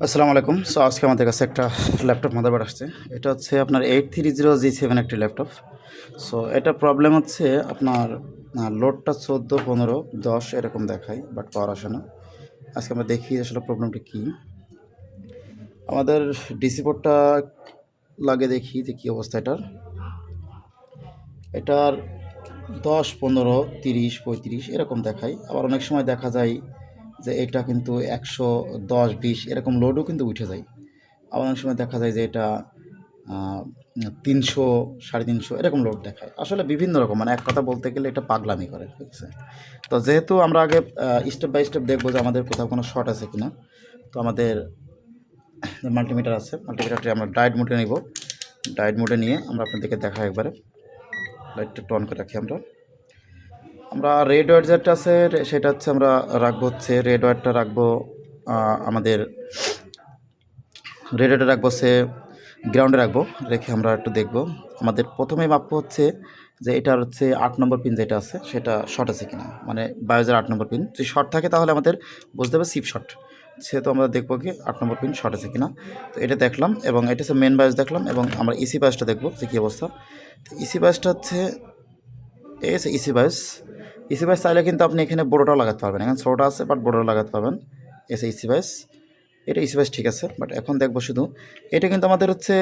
আসসালামু আলাইকুম। সো আজকে আমাদের কাছে একটা ল্যাপটপ মাদারবোর্ড আসছে। এটা হচ্ছে আপনার 830G7 একটি ল্যাপটপ। সো এটা প্রবলেম হচ্ছে আপনার লোডটা 14, 15, 10 এরকম দেখায়, বাট পাওয়ার আসে না। আজকে আমরা দেখি আসলে প্রবলেমটা কী। আমাদের ডিসি পোর্টটা লাগিয়ে দেখি যে কী অবস্থা এটার। এটার 10, 15, 30, 35 এরকম দেখায়। আবার অনেক সময় দেখা যায় যে এটা কিন্তু 110, 20 এরকম লোডও কিন্তু উঠে যায়। আবার অনেক সময় দেখা যায় যে এটা 300, 350 এরকম লোড দেখায়। আসলে বিভিন্ন রকম, মানে এক কথা বলতে গেলে এটা পাগলামি করে, ঠিক আছে? তো যেহেতু আমরা আগে স্টেপ বাই স্টেপ দেখবো যে আমাদের কোথাও কোনো শর্ট আছে কিনা। তো আমাদের যে মাল্টিমিটার আছে, মাল্টিমিটারটি আমরা ডায়েট মোডে নিব। ডায়েট মোডে নিয়ে আমরা আপনাদেরকে দেখা একবারে লাইটটা একটু অন করে রাখি। আমরা রেড ওয়্যার যেটা আছে সেটা হচ্ছে আমরা রাখবো হচ্ছে রেড ওয়্যারটা রাখবো আমাদের রেড ওয়্যারটা রাখবো সে গ্রাউন্ডে রাখবো। রেখে আমরা একটু দেখবো। আমাদের প্রথমেই মাপবো হচ্ছে যে এটার হচ্ছে 8 নম্বর পিন যেটা আছে সেটা শর্ট আছে কিনা, মানে বায়োজের 8 নম্বর পিন যদি শর্ট থাকে তাহলে আমাদের বুঝতে হবে সিপ শর্ট। সেহেতু আমরা দেখবো কি 8 নম্বর পিন শর্ট আছে কিনা। তো এটা দেখলাম, এবং এটা হচ্ছে মেন বায়োস দেখলাম, এবং আমরা ইসি বায়োসটা দেখবো যে কী অবস্থা। তো ইসি বায়োসটা হচ্ছে এই আছে ইসি বায়োস। ইসি বায়োস চাইলে কিন্তু আপনি এখানে বড়োটাও লাগাতে পারবেন, এখানে ছোটোটা আছে বাট বড়োটা লাগাতে পারবেন। এসে ইসি বায়োস, এটা ইসি বায়োস ঠিক আছে। বাট এখন দেখবো শুধু এটা কিন্তু আমাদের হচ্ছে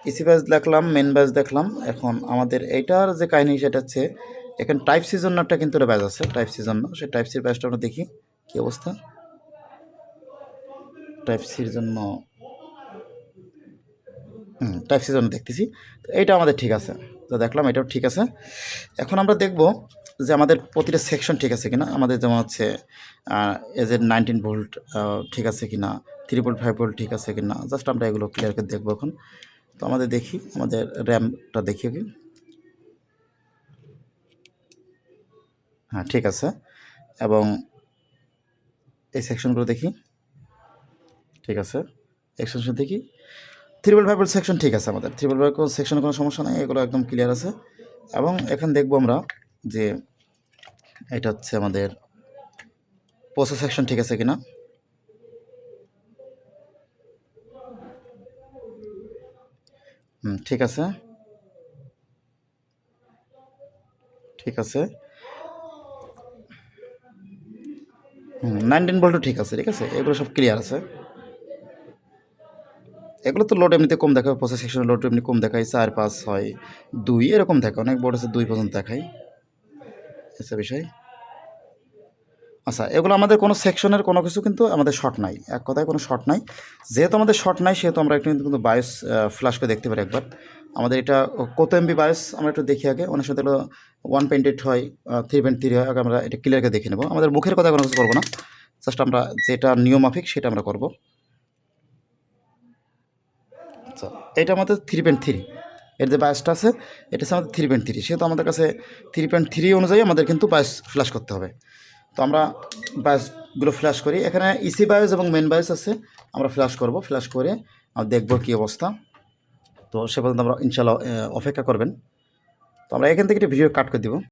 ইসি বায়োস দেখলাম, মেন বায়োস দেখলাম। এখন আমাদের এইটার যে কাহিনী সেটা হচ্ছে এখানে টাইপ সির জন্য একটা কিন্তু ব্যাস আছে, টাইপ সির জন্য। সেই টাইপ সির ব্যাসটা আমরা দেখি কী অবস্থা। টাইপ সির জন্য টাইপ সির জন্য দেখতেছি। তো এইটা আমাদের ঠিক আছে, তো দেখলাম এটাও ঠিক আছে। এখন আমরা দেখব যে আমাদের প্রতিটা সেকশন ঠিক আছে কিনা। আমাদের যেমন হচ্ছে এজের 19 ভোল্ট ঠিক আছে কিনা, 3.5 ভোল্ট ঠিক আছে কিনা, জাস্ট আমরা এগুলো ক্লিয়ার করে দেখবো এখন। তো আমাদের দেখি আমাদের র্যামটা দেখি কি। হ্যাঁ ঠিক আছে, এবং এই সেকশনগুলো দেখি ঠিক আছে। সেকশন দেখি 3.5 ভোল্ট সেকশন ঠিক আছে। আমাদের 3.5 ভোল্ট সেকশনে কোনো সমস্যা নেই, এগুলো একদম ক্লিয়ার আছে। এবং এখন দেখবো আমরা যে এটা হচ্ছে আমাদের প্রসেস সেকশন ঠিক আছে কিনা। ঠিক আছে, ঠিক আছে। 19 ভোল্টও ঠিক আছে, ঠিক আছে। এগুলো সব ক্লিয়ার আছে। এগুলো তো লোড এমনিতে কম দেখায়, প্রসেস সেকশনের লোড এমনি কম দেখায়, 4, 5, 6, 2 এরকম থাকে। অনেক বোর্ড আছে 2 পর্যন্ত দেখায়, আচ্ছা বিষয়। আচ্ছা, এগুলো আমাদের কোনো সেকশনের কোনো কিছু কিন্তু আমাদের শর্ট নাই, এক কথায় কোনো শর্ট নাই। যেহেতু আমাদের শর্ট নাই সেহেতু আমরা একটু কিন্তু বায়োস ফ্ল্যাশ করে দেখতে পারি একবার। আমাদের এটা কত এমবি বায়োস আমরা একটু দেখি আগে। অনেক সাথে হলো 1.8 হয়, 3.3 হয়। আগে আমরা এটা ক্লিয়ার করে দেখে নেবো। আমাদের মুখের কথা কোনো কিছু করবো না, জাস্ট আমরা যেটা নিয়মাফিক সেটা আমরা করবো। আচ্ছা, এটা আমাদের 3.3, এর যে বায়োসটা আছে এটা হচ্ছে আমাদের 3.3। সেহেতু আমাদের কাছে 3.3 অনুযায়ী আমাদের কিন্তু বায়োস ফ্ল্যাশ করতে হবে। তো আমরা বায়োসগুলো ফ্ল্যাশ করি। এখানে ইসি বায়োস এবং মেন বায়োস আছে, আমরা ফ্ল্যাশ করব। ফ্ল্যাশ করে দেখব কী অবস্থা। তো সে পর্যন্ত আমরা ইনশাল্লাহ অপেক্ষা করবেন। তো আমরা এখান থেকে একটা ভিডিও কাট করে দিব।